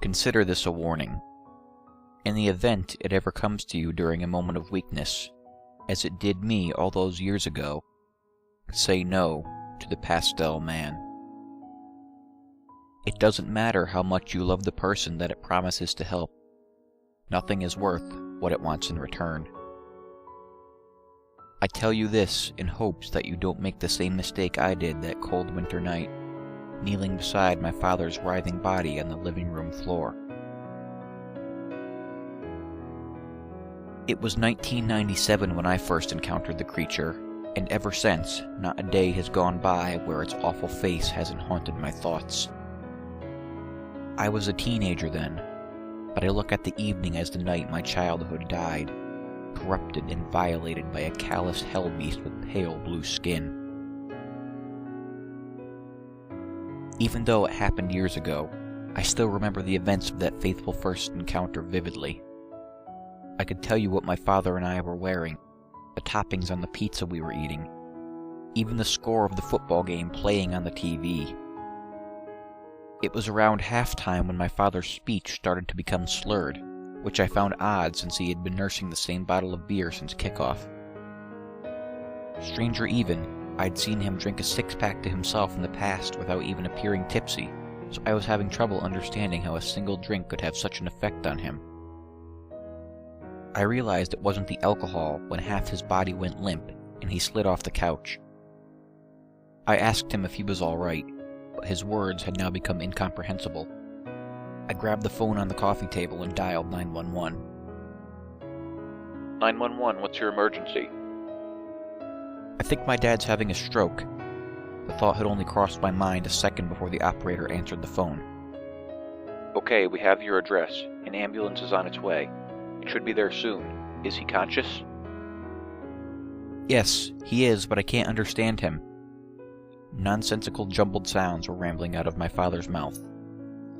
Consider this a warning. In the event it ever comes to you during a moment of weakness, as it did me all those years ago, say no to the Pastel Man. It doesn't matter how much you love the person that it promises to help. Nothing is worth what it wants in return. I tell you this in hopes that you don't make the same mistake I did that cold winter night, kneeling beside my father's writhing body on the living room floor. It was 1997 when I first encountered the creature, and ever since, not a day has gone by where its awful face hasn't haunted my thoughts. I was a teenager then, but I look at the evening as the night my childhood died, corrupted and violated by a callous hell beast with pale blue skin. Even though it happened years ago, I still remember the events of that faithful first encounter vividly. I could tell you what my father and I were wearing, the toppings on the pizza we were eating, even the score of the football game playing on the TV. It was around halftime when my father's speech started to become slurred, which I found odd since he had been nursing the same bottle of beer since kickoff. Stranger even, I'd seen him drink a six-pack to himself in the past without even appearing tipsy, so I was having trouble understanding how a single drink could have such an effect on him. I realized it wasn't the alcohol when half his body went limp and he slid off the couch. I asked him if he was all right, but his words had now become incomprehensible. I grabbed the phone on the coffee table and dialed 911. 911, what's your emergency? I think my dad's having a stroke. The thought had only crossed my mind a second before the operator answered the phone. Okay, we have your address. An ambulance is on its way. It should be there soon. Is he conscious? Yes, he is, but I can't understand him. Nonsensical jumbled sounds were rambling out of my father's mouth.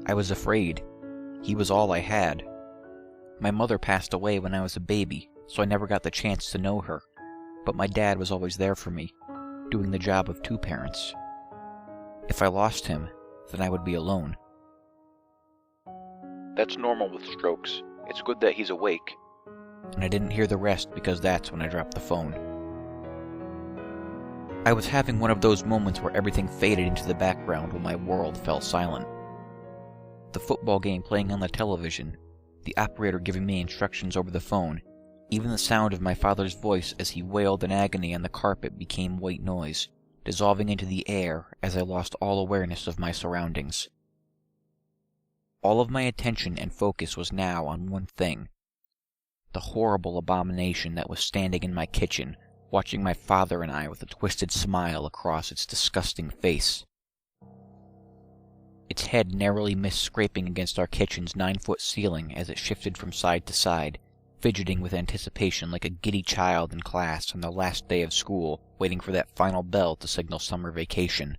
I was afraid. He was all I had. My mother passed away when I was a baby, so I never got the chance to know her, but my dad was always there for me, doing the job of two parents. If I lost him, then I would be alone. That's normal with strokes. It's good that he's awake. And I didn't hear the rest because that's when I dropped the phone. I was having one of those moments where everything faded into the background when my world fell silent. The football game playing on the television, the operator giving me instructions over the phone, even the sound of my father's voice as he wailed in agony on the carpet became white noise, dissolving into the air as I lost all awareness of my surroundings. All of my attention and focus was now on one thing: the horrible abomination that was standing in my kitchen, watching my father and I with a twisted smile across its disgusting face. Its head narrowly missed scraping against our kitchen's 9-foot ceiling as it shifted from side to side, fidgeting with anticipation like a giddy child in class on the last day of school, waiting for that final bell to signal summer vacation.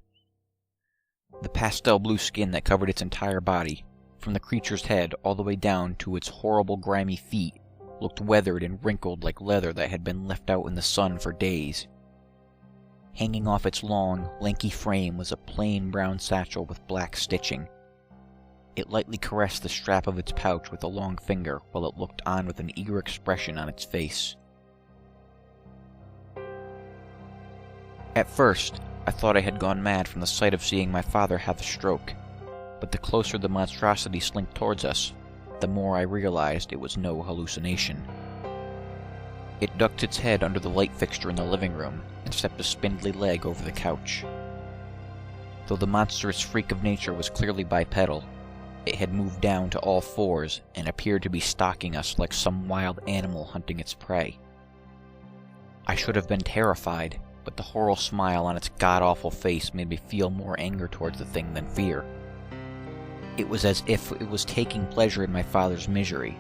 The pastel blue skin that covered its entire body, from the creature's head all the way down to its horrible grimy feet, looked weathered and wrinkled like leather that had been left out in the sun for days. Hanging off its long, lanky frame was a plain brown satchel with black stitching. It lightly caressed the strap of its pouch with a long finger while it looked on with an eager expression on its face. At first, I thought I had gone mad from the sight of seeing my father have a stroke, but the closer the monstrosity slinked towards us, the more I realized it was no hallucination. It ducked its head under the light fixture in the living room and stepped a spindly leg over the couch. Though the monstrous freak of nature was clearly bipedal, it had moved down to all fours and appeared to be stalking us like some wild animal hunting its prey. I should have been terrified, but the horrible smile on its god-awful face made me feel more anger towards the thing than fear. It was as if it was taking pleasure in my father's misery.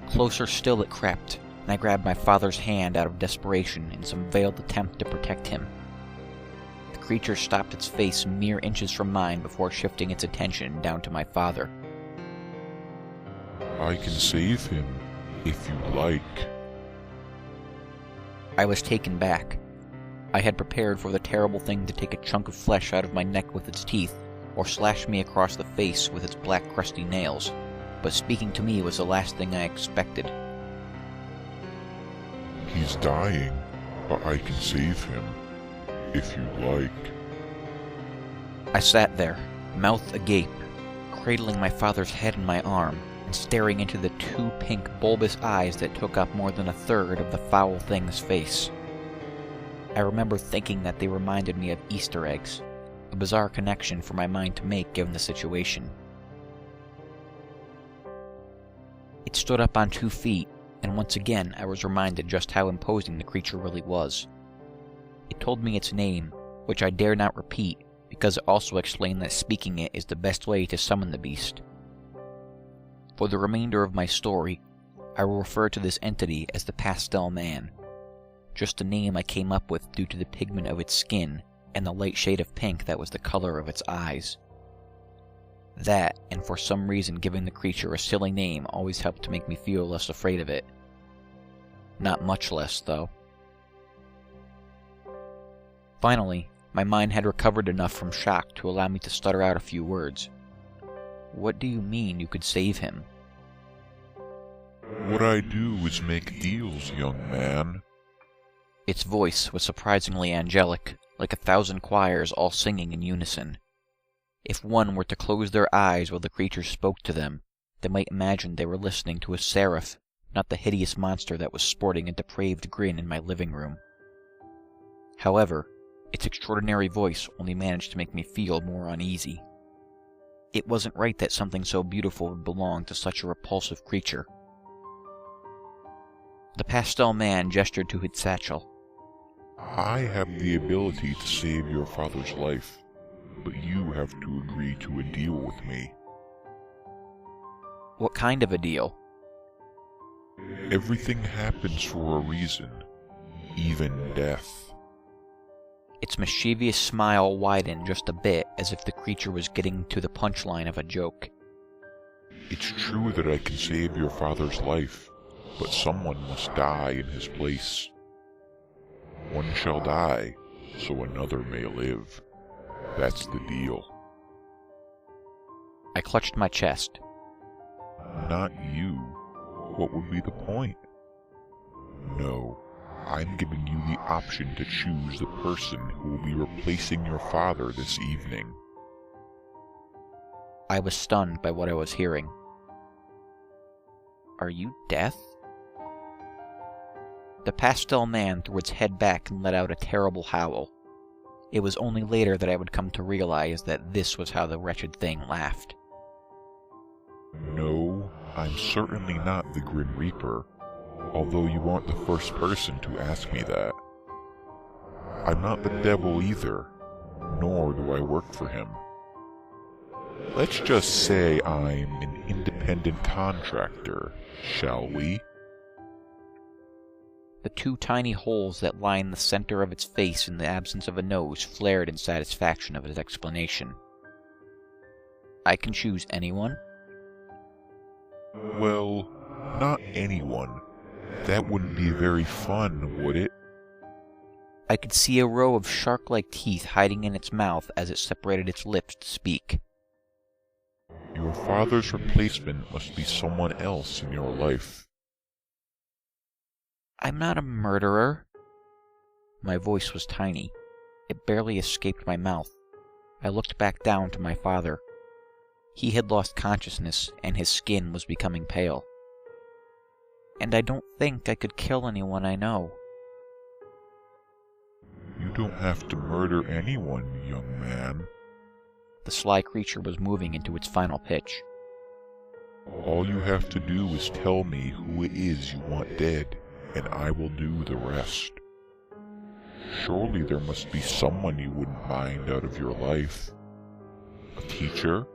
Closer still it crept, and I grabbed my father's hand out of desperation in some veiled attempt to protect him. The creature stopped its face mere inches from mine before shifting its attention down to my father. I can save him, if you like. I was taken back. I had prepared for the terrible thing to take a chunk of flesh out of my neck with its teeth, or slash me across the face with its black crusty nails, but speaking to me was the last thing I expected. He's dying, but I can save him, if you like. I sat there, mouth agape, cradling my father's head in my arm, and staring into the two pink bulbous eyes that took up more than a third of the foul thing's face. I remember thinking that they reminded me of Easter eggs, a bizarre connection for my mind to make given the situation. It stood up on 2 feet, and once again I was reminded just how imposing the creature really was. It told me its name, which I dare not repeat, because it also explained that speaking it is the best way to summon the beast. For the remainder of my story, I will refer to this entity as the Pastel Man, just a name I came up with due to the pigment of its skin and the light shade of pink that was the color of its eyes. That, and for some reason giving the creature a silly name, always helped to make me feel less afraid of it. Not much less, though. Finally, my mind had recovered enough from shock to allow me to stutter out a few words. What do you mean you could save him? What I do is make deals, young man. Its voice was surprisingly angelic, like 1,000 choirs all singing in unison. If one were to close their eyes while the creature spoke to them, they might imagine they were listening to a seraph, not the hideous monster that was sporting a depraved grin in my living room. However, its extraordinary voice only managed to make me feel more uneasy. It wasn't right that something so beautiful would belong to such a repulsive creature. The Pastel Man gestured to his satchel. I have the ability to save your father's life, but you have to agree to a deal with me. What kind of a deal? Everything happens for a reason, even death. Its mischievous smile widened just a bit, as if the creature was getting to the punchline of a joke. It's true that I can save your father's life, but someone must die in his place. One shall die, so another may live. That's the deal. I clutched my chest. Not you. What would be the point? No, I'm giving you the option to choose the person who will be replacing your father this evening. I was stunned by what I was hearing. Are you death? The Pastel Man threw its head back and let out a terrible howl. It was only later that I would come to realize that this was how the wretched thing laughed. No, I'm certainly not the Grim Reaper, although you aren't the first person to ask me that. I'm not the devil either, nor do I work for him. Let's just say I'm an independent contractor, shall we? The 2 tiny holes that lined the center of its face in the absence of a nose flared in satisfaction of his explanation. I can choose anyone? Well, not anyone. That wouldn't be very fun, would it? I could see a row of shark-like teeth hiding in its mouth as it separated its lips to speak. Your father's replacement must be someone else in your life. I'm not a murderer. My voice was tiny. It barely escaped my mouth. I looked back down to my father. He had lost consciousness, and his skin was becoming pale. And I don't think I could kill anyone I know. You don't have to murder anyone, young man. The sly creature was moving into its final pitch. All you have to do is tell me who it is you want dead, and I will do the rest. Surely there must be someone you wouldn't mind out of your life. A teacher?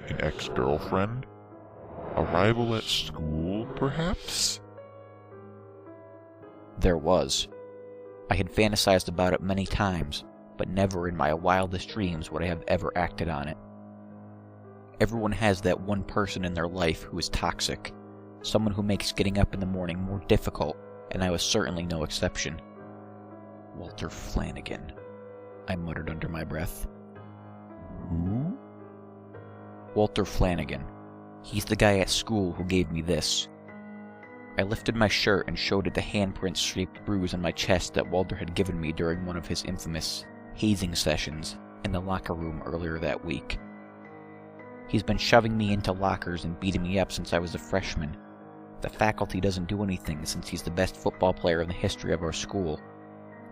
An ex-girlfriend? A rival at school, perhaps? There was. I had fantasized about it many times, but never in my wildest dreams would I have ever acted on it. Everyone has that one person in their life who is toxic, someone who makes getting up in the morning more difficult, and I was certainly no exception. Walter Flanagan, I muttered under my breath. Who? Walter Flanagan. He's the guy at school who gave me this. I lifted my shirt and showed it the handprint-shaped bruise on my chest that Walter had given me during one of his infamous hazing sessions in the locker room earlier that week. He's been shoving me into lockers and beating me up since I was a freshman. The faculty doesn't do anything since he's the best football player in the history of our school.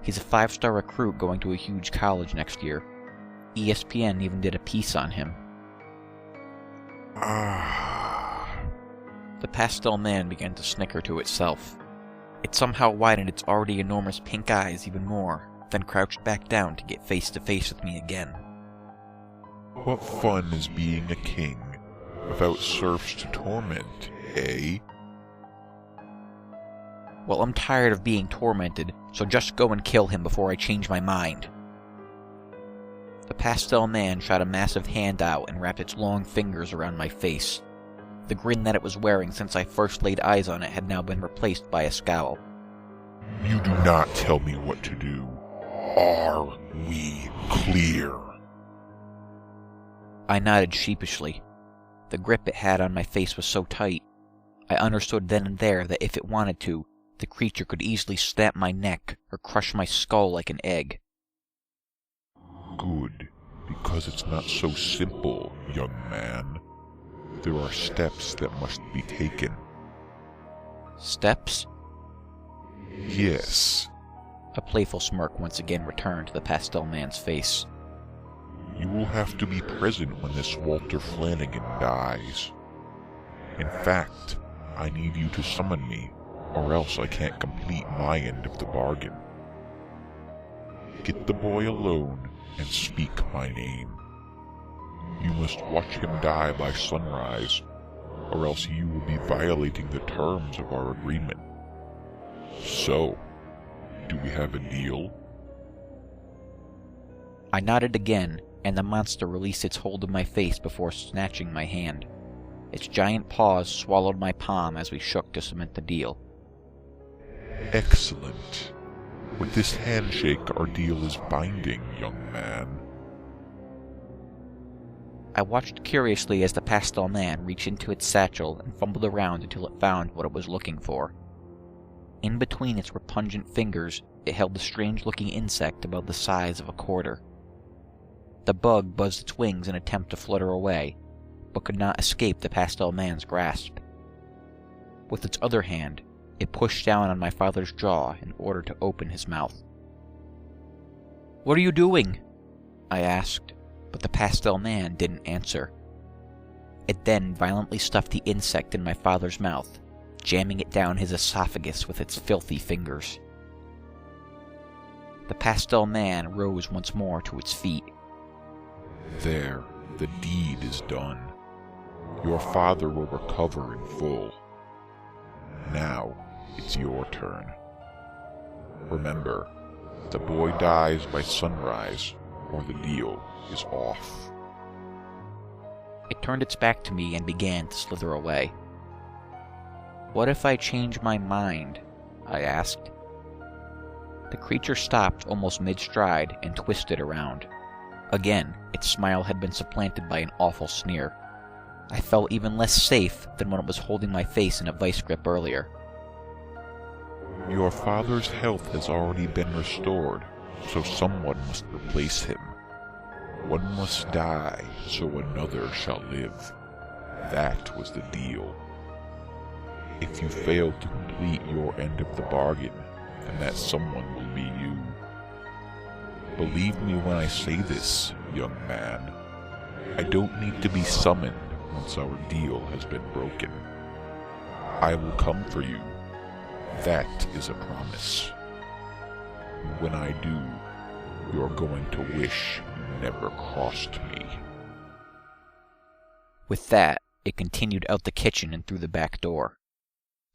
He's a 5-star recruit going to a huge college next year. ESPN even did a piece on him. The Pastel Man began to snicker to itself. It somehow widened its already enormous pink eyes even more, then crouched back down to get face to face with me again. What fun is being a king without serfs to torment, eh? Well, I'm tired of being tormented, so just go and kill him before I change my mind. The Pastel Man shot a massive hand out and wrapped its long fingers around my face. The grin that it was wearing since I first laid eyes on it had now been replaced by a scowl. You do not tell me what to do. Are we clear? I nodded sheepishly. The grip it had on my face was so tight. I understood then and there that if it wanted to, the creature could easily snap my neck or crush my skull like an egg. Good, because it's not so simple, young man. There are steps that must be taken. Steps? Yes. A playful smirk once again returned to the Pastel Man's face. You will have to be present when this Walter Flanagan dies. In fact, I need you to summon me, or else I can't complete my end of the bargain. Get the boy alone and speak my name. You must watch him die by sunrise, or else you will be violating the terms of our agreement. So, do we have a deal? I nodded again, and the monster released its hold of my face before snatching my hand. Its giant paws swallowed my palm as we shook to cement the deal. Excellent. With this handshake, our deal is binding, young man. I watched curiously as the Pastel Man reached into its satchel and fumbled around until it found what it was looking for. In between its repugnant fingers, it held a strange-looking insect about the size of a quarter. The bug buzzed its wings in an attempt to flutter away, but could not escape the Pastel Man's grasp. With its other hand, it pushed down on my father's jaw in order to open his mouth. "What are you doing?" I asked, but the Pastel Man didn't answer. It then violently stuffed the insect in my father's mouth, jamming it down his esophagus with its filthy fingers. The Pastel Man rose once more to its feet. There, the deed is done. Your father will recover in full. Now, it's your turn. Remember, the boy dies by sunrise, or the deal is off. It turned its back to me and began to slither away. "What if I change my mind?" I asked. The creature stopped almost mid-stride and twisted around. Again, its smile had been supplanted by an awful sneer. I felt even less safe than when it was holding my face in a vice grip earlier. Your father's health has already been restored, so someone must replace him. One must die, so another shall live. That was the deal. If you fail to complete your end of the bargain, then that someone will be you. Believe me when I say this, young man. I don't need to be summoned once our deal has been broken. I will come for you. That is a promise. When I do, you're going to wish you never crossed me. With that, it continued out the kitchen and through the back door.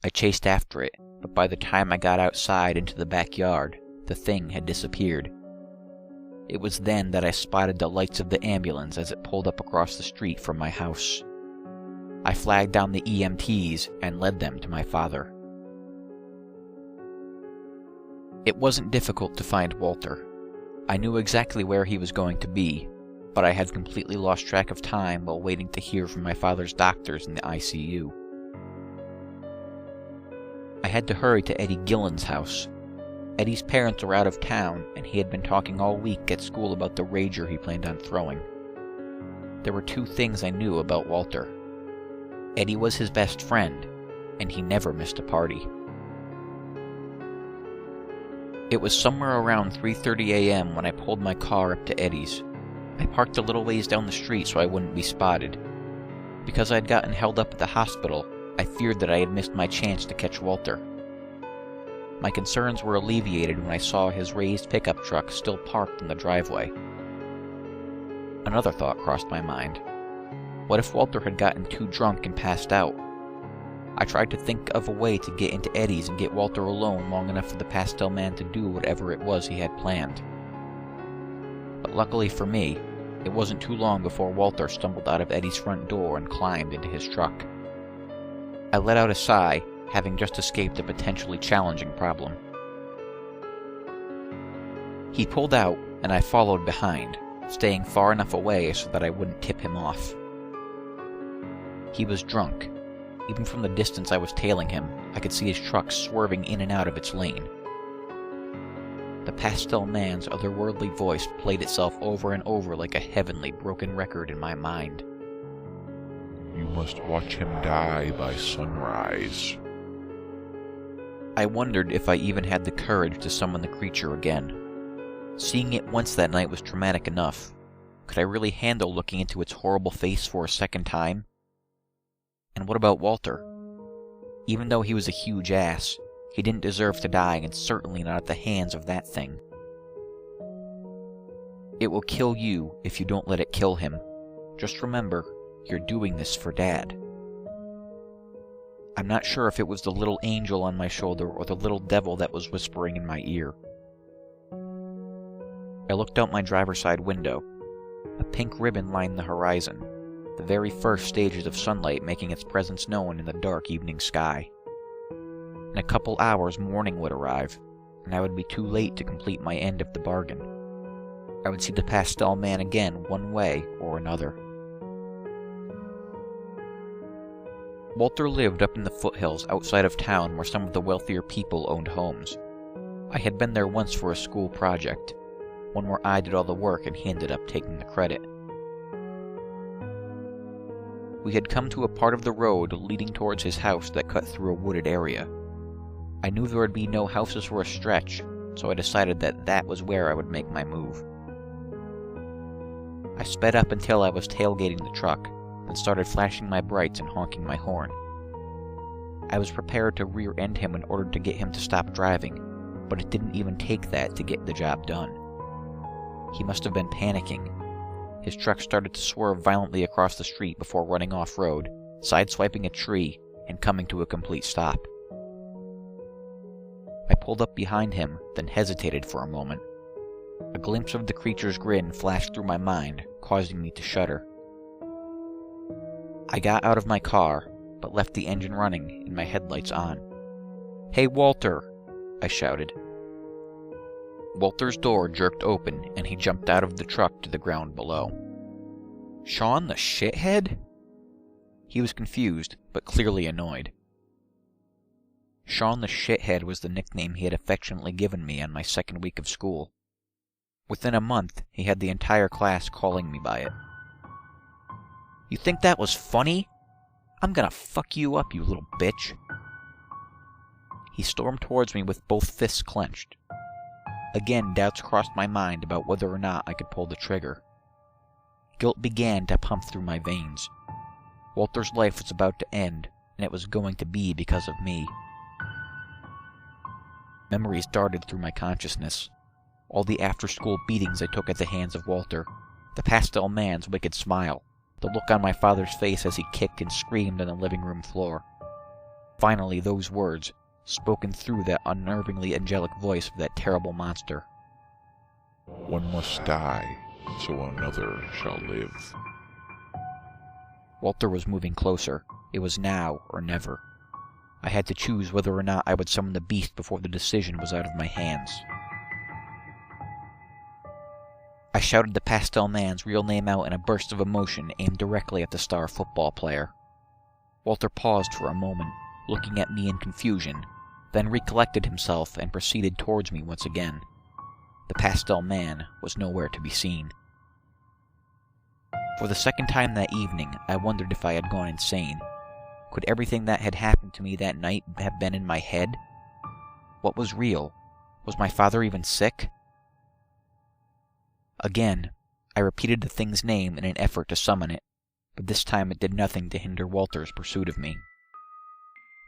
I chased after it, but by the time I got outside into the backyard, the thing had disappeared. It was then that I spotted the lights of the ambulance as it pulled up across the street from my house. I flagged down the EMTs and led them to my father. It wasn't difficult to find Walter. I knew exactly where he was going to be, but I had completely lost track of time while waiting to hear from my father's doctors in the ICU. I had to hurry to Eddie Gillen's house. Eddie's parents were out of town, and he had been talking all week at school about the rager he planned on throwing. There were two things I knew about Walter. Eddie was his best friend, and he never missed a party. It was somewhere around 3:30 a.m. when I pulled my car up to Eddie's. I parked a little ways down the street so I wouldn't be spotted. Because I had gotten held up at the hospital, I feared that I had missed my chance to catch Walter. My concerns were alleviated when I saw his raised pickup truck still parked in the driveway. Another thought crossed my mind. What if Walter had gotten too drunk and passed out? I tried to think of a way to get into Eddie's and get Walter alone long enough for the Pastel Man to do whatever it was he had planned. But luckily for me, it wasn't too long before Walter stumbled out of Eddie's front door and climbed into his truck. I let out a sigh, having just escaped a potentially challenging problem. He pulled out, and I followed behind, staying far enough away so that I wouldn't tip him off. He was drunk. Even from the distance I was tailing him, I could see his truck swerving in and out of its lane. The Pastel Man's otherworldly voice played itself over and over like a heavenly broken record in my mind. You must watch him die by sunrise. I wondered if I even had the courage to summon the creature again. Seeing it once that night was traumatic enough. Could I really handle looking into its horrible face for a second time? And what about Walter? Even though he was a huge ass, he didn't deserve to die, and certainly not at the hands of that thing. It will kill you if you don't let it kill him. Just remember, you're doing this for Dad. I'm not sure if it was the little angel on my shoulder or the little devil that was whispering in my ear. I looked out my driver's side window. A pink ribbon lined the horizon, the very first stages of sunlight making its presence known in the dark evening sky. In a couple hours, morning would arrive, and I would be too late to complete my end of the bargain. I would see the Pastel Man again one way or another. Walter lived up in the foothills outside of town where some of the wealthier people owned homes. I had been there once for a school project, one where I did all the work and he ended up taking the credit. We had come to a part of the road leading towards his house that cut through a wooded area. I knew there would be no houses for a stretch, so I decided that was where I would make my move. I sped up until I was tailgating the truck, then started flashing my brights and honking my horn. I was prepared to rear-end him in order to get him to stop driving, but it didn't even take that to get the job done. He must have been panicking. His truck started to swerve violently across the street before running off-road, sideswiping a tree, and coming to a complete stop. I pulled up behind him, then hesitated for a moment. A glimpse of the creature's grin flashed through my mind, causing me to shudder. I got out of my car, but left the engine running and my headlights on. "Hey, Walter!" I shouted. Walter's door jerked open, and he jumped out of the truck to the ground below. "Sean the shithead?" He was confused, but clearly annoyed. Sean the shithead was the nickname he had affectionately given me on my second week of school. Within a month, he had the entire class calling me by it. "You think that was funny? I'm gonna fuck you up, you little bitch." He stormed towards me with both fists clenched. Again, doubts crossed my mind about whether or not I could pull the trigger. Guilt began to pump through my veins. Walter's life was about to end, and it was going to be because of me. Memories darted through my consciousness. All the after-school beatings I took at the hands of Walter, the Pastel Man's wicked smile, the look on my father's face as he kicked and screamed on the living room floor. Finally, those words, spoken through that unnervingly angelic voice of that terrible monster. One must die, so another shall live. Walter was moving closer. It was now or never. I had to choose whether or not I would summon the beast before the decision was out of my hands. I shouted the Pastel Man's real name out in a burst of emotion aimed directly at the star football player. Walter paused for a moment, looking at me in confusion, then recollected himself and proceeded towards me once again. The Pastel Man was nowhere to be seen. For the second time that evening, I wondered if I had gone insane. Could everything that had happened to me that night have been in my head? What was real? Was my father even sick? Again, I repeated the thing's name in an effort to summon it, but this time it did nothing to hinder Walter's pursuit of me.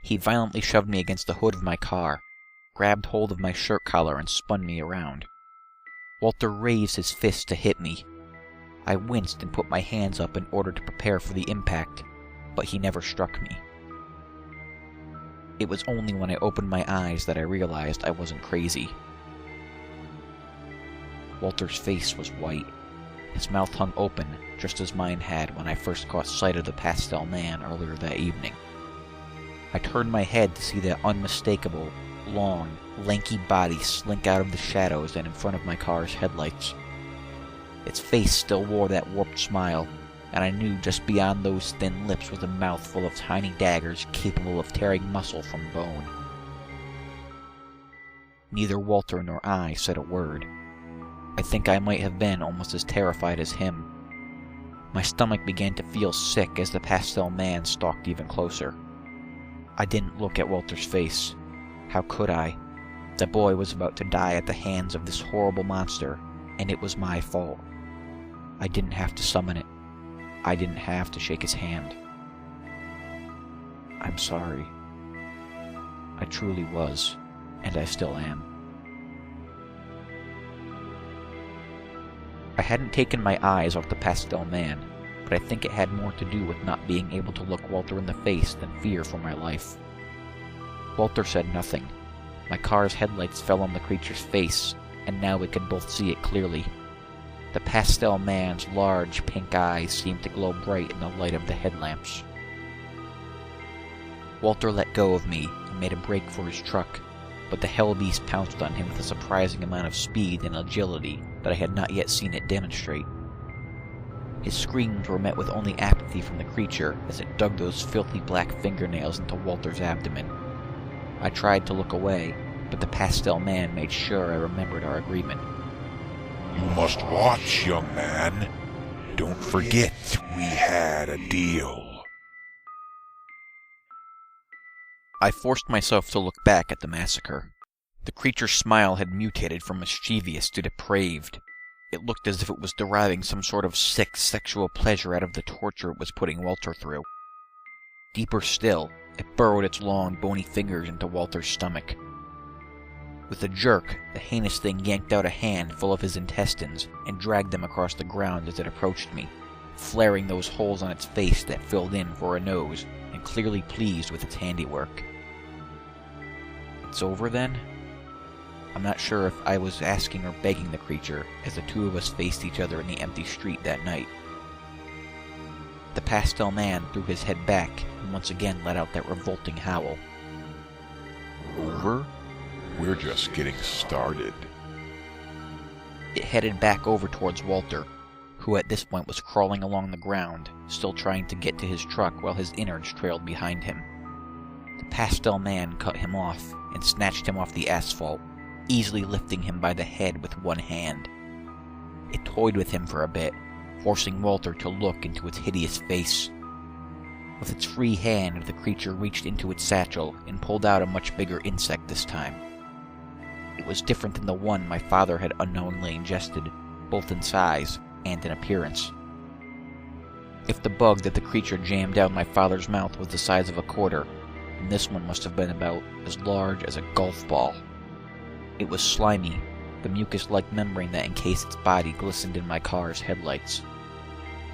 He violently shoved me against the hood of my car, grabbed hold of my shirt collar and spun me around. Walter raised his fist to hit me. I winced and put my hands up in order to prepare for the impact, but he never struck me. It was only when I opened my eyes that I realized I wasn't crazy. Walter's face was white. His mouth hung open, just as mine had when I first caught sight of the Pastel Man earlier that evening. I turned my head to see that unmistakable, long, lanky body slink out of the shadows and in front of my car's headlights. Its face still wore that warped smile, and I knew just beyond those thin lips was a mouth full of tiny daggers capable of tearing muscle from bone. Neither Walter nor I said a word. I think I might have been almost as terrified as him. My stomach began to feel sick as the Pastel Man stalked even closer. I didn't look at Walter's face. How could I? The boy was about to die at the hands of this horrible monster, and it was my fault. I didn't have to summon it. I didn't have to shake his hand. I'm sorry. I truly was, and I still am. I hadn't taken my eyes off the Pastel Man, but I think it had more to do with not being able to look Walter in the face than fear for my life. Walter said nothing. My car's headlights fell on the creature's face, and now we could both see it clearly. The Pastel Man's large pink eyes seemed to glow bright in the light of the headlamps. Walter let go of me and made a break for his truck, but the hellbeast pounced on him with a surprising amount of speed and agility that I had not yet seen it demonstrate. His screams were met with only apathy from the creature as it dug those filthy black fingernails into Walter's abdomen. I tried to look away, but the Pastel Man made sure I remembered our agreement. You must watch, young man. Don't forget we had a deal. I forced myself to look back at the massacre. The creature's smile had mutated from mischievous to depraved. It looked as if it was deriving some sort of sick sexual pleasure out of the torture it was putting Walter through. Deeper still, it burrowed its long, bony fingers into Walter's stomach. With a jerk, the heinous thing yanked out a hand full of his intestines and dragged them across the ground as it approached me, flaring those holes on its face that filled in for a nose, and clearly pleased with its handiwork. It's over then? I'm not sure if I was asking or begging the creature as the two of us faced each other in the empty street that night. The Pastel Man threw his head back and once again let out that revolting howl. Over? We're just getting started. It headed back over towards Walter, who at this point was crawling along the ground, still trying to get to his truck while his innards trailed behind him. The Pastel Man cut him off and snatched him off the asphalt, easily lifting him by the head with one hand. It toyed with him for a bit, forcing Walter to look into its hideous face. With its free hand, the creature reached into its satchel and pulled out a much bigger insect this time. It was different than the one my father had unknowingly ingested, both in size and in appearance. If the bug that the creature jammed down my father's mouth was the size of a quarter, then this one must have been about as large as a golf ball. It was slimy. The mucus-like membrane that encased its body glistened in my car's headlights.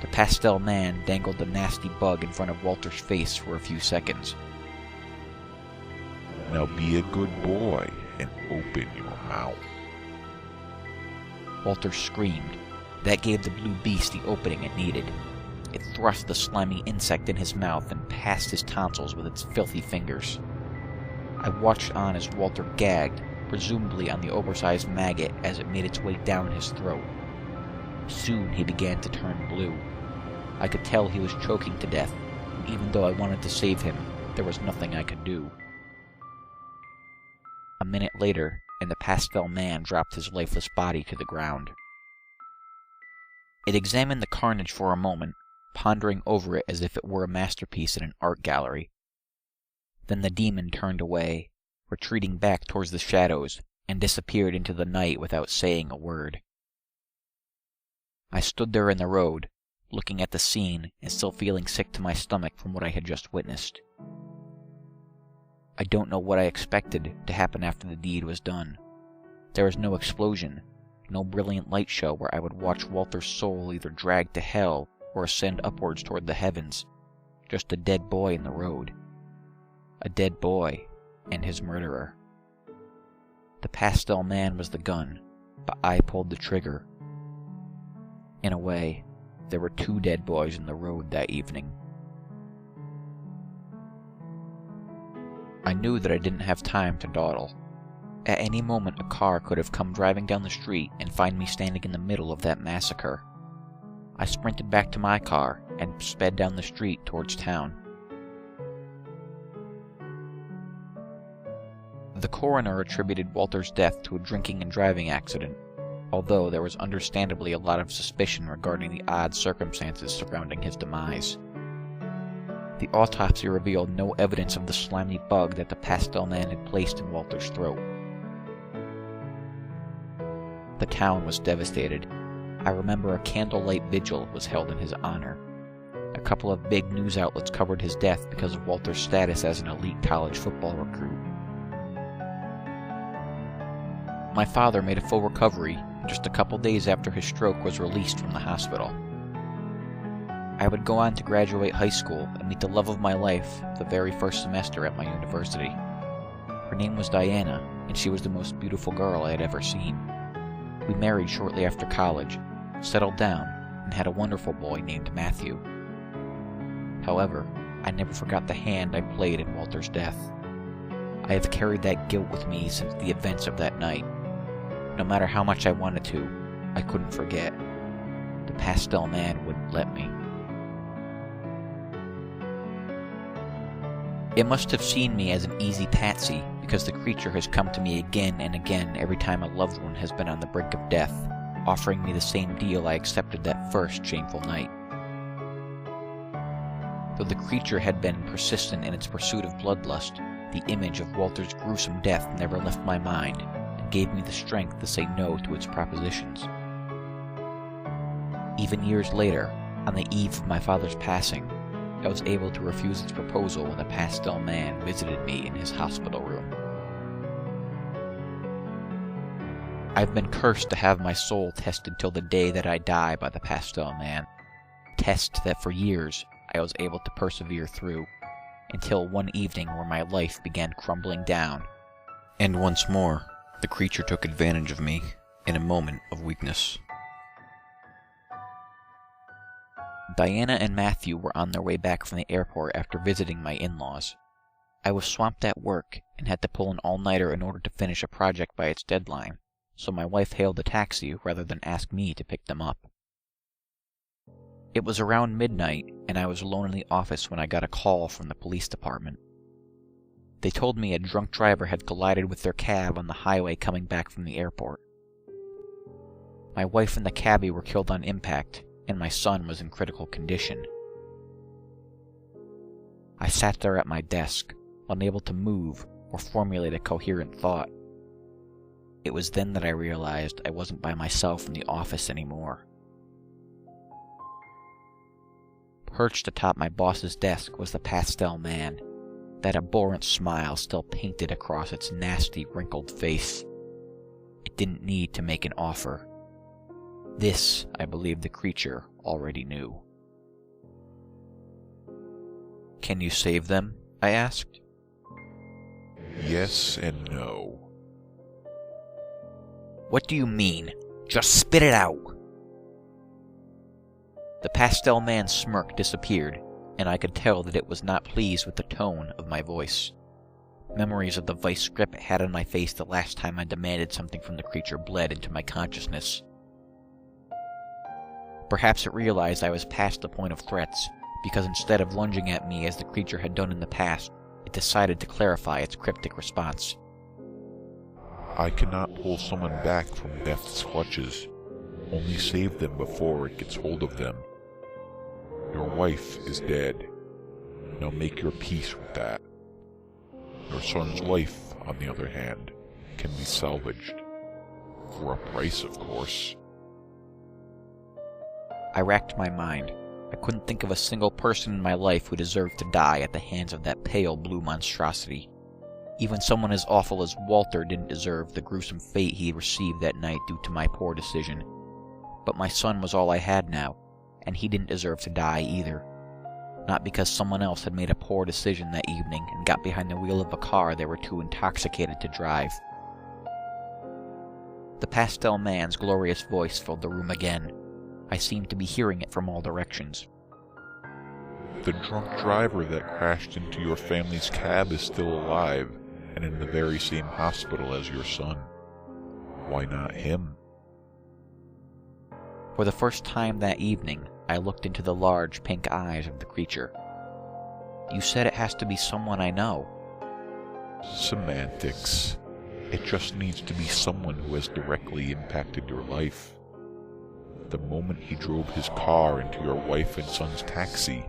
The Pastel Man dangled the nasty bug in front of Walter's face for a few seconds. Now be a good boy and open your mouth. Walter screamed. That gave the blue beast the opening it needed. It thrust the slimy insect in his mouth and passed his tonsils with its filthy fingers. I watched on as Walter gagged, presumably on the oversized maggot as it made its way down his throat. Soon he began to turn blue. I could tell he was choking to death, and even though I wanted to save him, there was nothing I could do. A minute later, and the Pastel Man dropped his lifeless body to the ground. It examined the carnage for a moment, pondering over it as if it were a masterpiece in an art gallery. Then the demon turned away, retreating back towards the shadows, and disappeared into the night without saying a word. I stood there in the road, looking at the scene and still feeling sick to my stomach from what I had just witnessed. I don't know what I expected to happen after the deed was done. There was no explosion, no brilliant light show where I would watch Walter's soul either drag to hell or ascend upwards toward the heavens. Just a dead boy in the road. A dead boy and his murderer. The Pastel Man was the gun, but I pulled the trigger. In a way, there were 2 dead boys in the road that evening. I knew that I didn't have time to dawdle. At any moment a car could have come driving down the street and find me standing in the middle of that massacre. I sprinted back to my car and sped down the street towards town. The coroner attributed Walter's death to a drinking and driving accident, although there was understandably a lot of suspicion regarding the odd circumstances surrounding his demise. The autopsy revealed no evidence of the slimy bug that the Pastel Man had placed in Walter's throat. The town was devastated. I remember a candlelight vigil was held in his honor. A couple of big news outlets covered his death because of Walter's status as an elite college football recruit. My father made a full recovery, and just a couple days after his stroke was released from the hospital. I would go on to graduate high school and meet the love of my life the very first semester at my university. Her name was Diana, and she was the most beautiful girl I had ever seen. We married shortly after college, settled down, and had a wonderful boy named Matthew. However, I never forgot the hand I played in Walter's death. I have carried that guilt with me since the events of that night. No matter how much I wanted to, I couldn't forget. The Pastel Man wouldn't let me. It must have seen me as an easy patsy, because the creature has come to me again and again every time a loved one has been on the brink of death, offering me the same deal I accepted that first shameful night. Though the creature had been persistent in its pursuit of bloodlust, the image of Walter's gruesome death never left my mind, and gave me the strength to say no to its propositions. Even years later, on the eve of my father's passing, I was able to refuse its proposal when the Pastel Man visited me in his hospital room. I've been cursed to have my soul tested till the day that I die by the Pastel Man, test that for years I was able to persevere through, until one evening where my life began crumbling down, and once more the creature took advantage of me in a moment of weakness. Diana and Matthew were on their way back from the airport after visiting my in-laws. I was swamped at work and had to pull an all-nighter in order to finish a project by its deadline, so my wife hailed a taxi rather than ask me to pick them up. It was around midnight, and I was alone in the office when I got a call from the police department. They told me a drunk driver had collided with their cab on the highway coming back from the airport. My wife and the cabbie were killed on impact, and my son was in critical condition. I sat there at my desk, unable to move or formulate a coherent thought. It was then that I realized I wasn't by myself in the office anymore. Perched atop my boss's desk was the Pastel Man, that abhorrent smile still painted across its nasty, wrinkled face. It didn't need to make an offer. This, I believe the creature already knew. "Can you save them?" I asked. Yes and no. "What do you mean? Just spit it out!" The Pastel Man's smirk disappeared, and I could tell that it was not pleased with the tone of my voice. Memories of the vice grip it had on my face the last time I demanded something from the creature bled into my consciousness. Perhaps it realized I was past the point of threats, because instead of lunging at me as the creature had done in the past, it decided to clarify its cryptic response. I cannot pull someone back from death's clutches, only save them before it gets hold of them. Your wife is dead. Now make your peace with that. Your son's life, on the other hand, can be salvaged. For a price, of course. I racked my mind. I couldn't think of a single person in my life who deserved to die at the hands of that pale blue monstrosity. Even someone as awful as Walter didn't deserve the gruesome fate he received that night due to my poor decision. But my son was all I had now, and he didn't deserve to die either. Not because someone else had made a poor decision that evening and got behind the wheel of a car they were too intoxicated to drive. The Pastel Man's glorious voice filled the room again. I seemed to be hearing it from all directions. The drunk driver that crashed into your family's cab is still alive, and in the very same hospital as your son. Why not him? For the first time that evening, I looked into the large pink eyes of the creature. You said it has to be someone I know. Semantics. It just needs to be someone who has directly impacted your life. The moment he drove his car into your wife and son's taxi,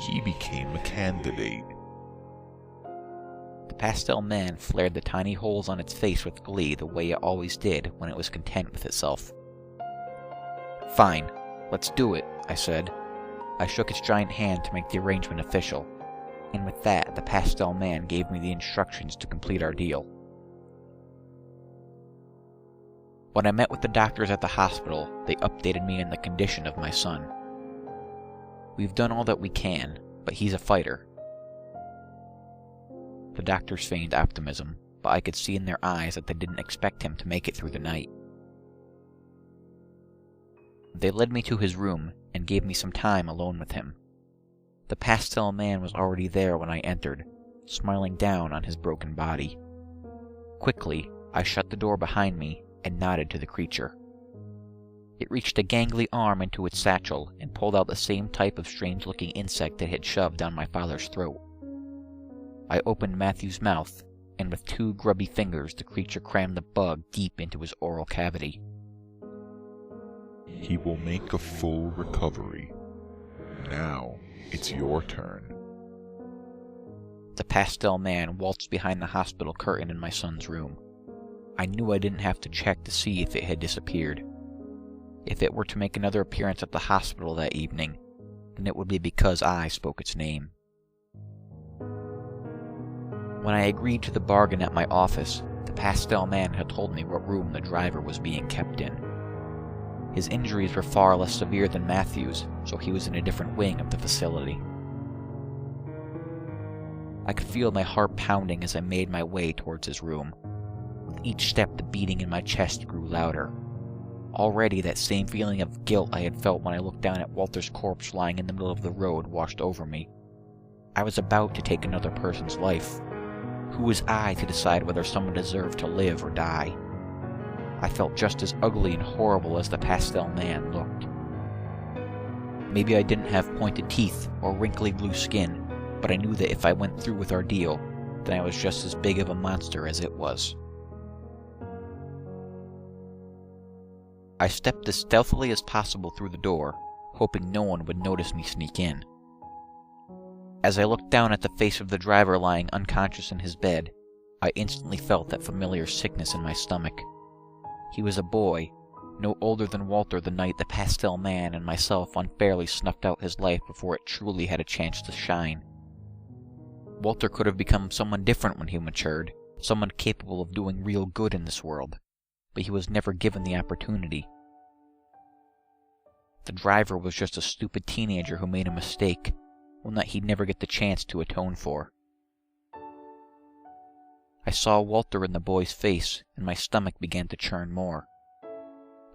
he became a candidate. The Pastel Man flared the tiny holes on its face with glee the way it always did when it was content with itself. Fine, let's do it, I said. I shook its giant hand to make the arrangement official, and with that the Pastel Man gave me the instructions to complete our deal. When I met with the doctors at the hospital, they updated me on the condition of my son. We've done all that we can, but he's a fighter. The doctors feigned optimism, but I could see in their eyes that they didn't expect him to make it through the night. They led me to his room and gave me some time alone with him. The Pastel Man was already there when I entered, smiling down on his broken body. Quickly, I shut the door behind me and nodded to the creature. It reached a gangly arm into its satchel and pulled out the same type of strange-looking insect it had shoved down my father's throat. I opened Matthew's mouth, and with 2 grubby fingers the creature crammed the bug deep into his oral cavity. He will make a full recovery. Now, it's your turn. The Pastel Man waltzed behind the hospital curtain in my son's room. I knew I didn't have to check to see if it had disappeared. If it were to make another appearance at the hospital that evening, then it would be because I spoke its name. When I agreed to the bargain at my office, the Pastel Man had told me what room the driver was being kept in. His injuries were far less severe than Matthew's, so he was in a different wing of the facility. I could feel my heart pounding as I made my way towards his room. With each step, the beating in my chest grew louder. Already, that same feeling of guilt I had felt when I looked down at Walter's corpse lying in the middle of the road washed over me. I was about to take another person's life. Who was I to decide whether someone deserved to live or die? I felt just as ugly and horrible as the Pastel Man looked. Maybe I didn't have pointed teeth or wrinkly blue skin, but I knew that if I went through with our deal, then I was just as big of a monster as it was. I stepped as stealthily as possible through the door, hoping no one would notice me sneak in. As I looked down at the face of the driver lying unconscious in his bed, I instantly felt that familiar sickness in my stomach. He was a boy, no older than Walter the night the Pastel Man and myself unfairly snuffed out his life before it truly had a chance to shine. Walter could have become someone different when he matured, someone capable of doing real good in this world, but he was never given the opportunity. The driver was just a stupid teenager who made a mistake, one that he'd never get the chance to atone for. I saw Walter in the boy's face, and my stomach began to churn more.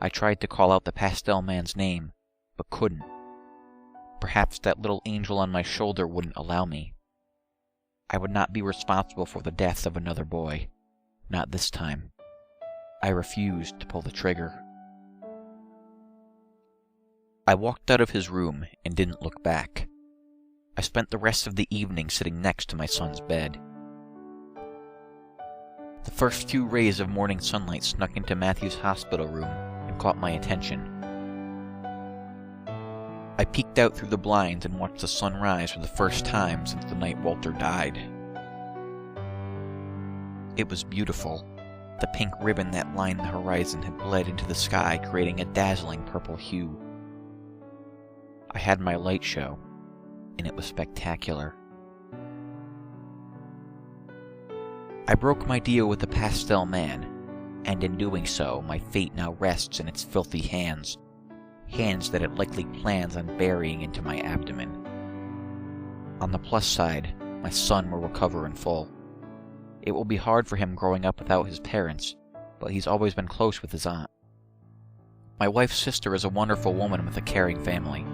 I tried to call out the Pastel Man's name, but couldn't. Perhaps that little angel on my shoulder wouldn't allow me. I would not be responsible for the death of another boy. Not this time. I refused to pull the trigger. I walked out of his room and didn't look back. I spent the rest of the evening sitting next to my son's bed. The first few rays of morning sunlight snuck into Matthew's hospital room and caught my attention. I peeked out through the blinds and watched the sun rise for the first time since the night Walter died. It was beautiful. The pink ribbon that lined the horizon had bled into the sky, creating a dazzling purple hue. I had my light show, and it was spectacular. I broke my deal with the Pastel Man, and in doing so, my fate now rests in its filthy hands. Hands that it likely plans on burying into my abdomen. On the plus side, my son will recover in full. It will be hard for him growing up without his parents, but he's always been close with his aunt. My wife's sister is a wonderful woman with a caring family.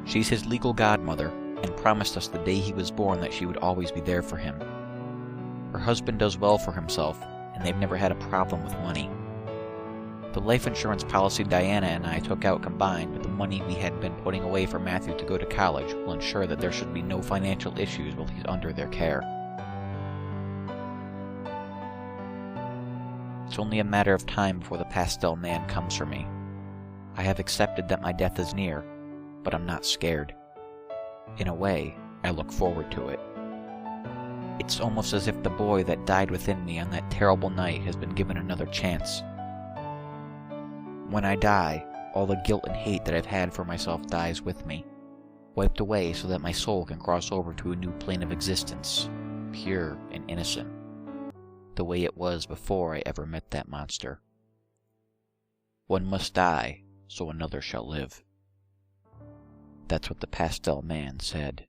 She's his legal godmother, and promised us the day he was born that she would always be there for him. Her husband does well for himself, and they've never had a problem with money. The life insurance policy Diana and I took out combined with the money we had been putting away for Matthew to go to college will ensure that there should be no financial issues while he's under their care. It's only a matter of time before the Pastel Man comes for me. I have accepted that my death is near, but I'm not scared. In a way, I look forward to it. It's almost as if the boy that died within me on that terrible night has been given another chance. When I die, all the guilt and hate that I've had for myself dies with me, wiped away so that my soul can cross over to a new plane of existence, pure and innocent, the way it was before I ever met that monster. One must die, so another shall live. That's what the Pastel Man said.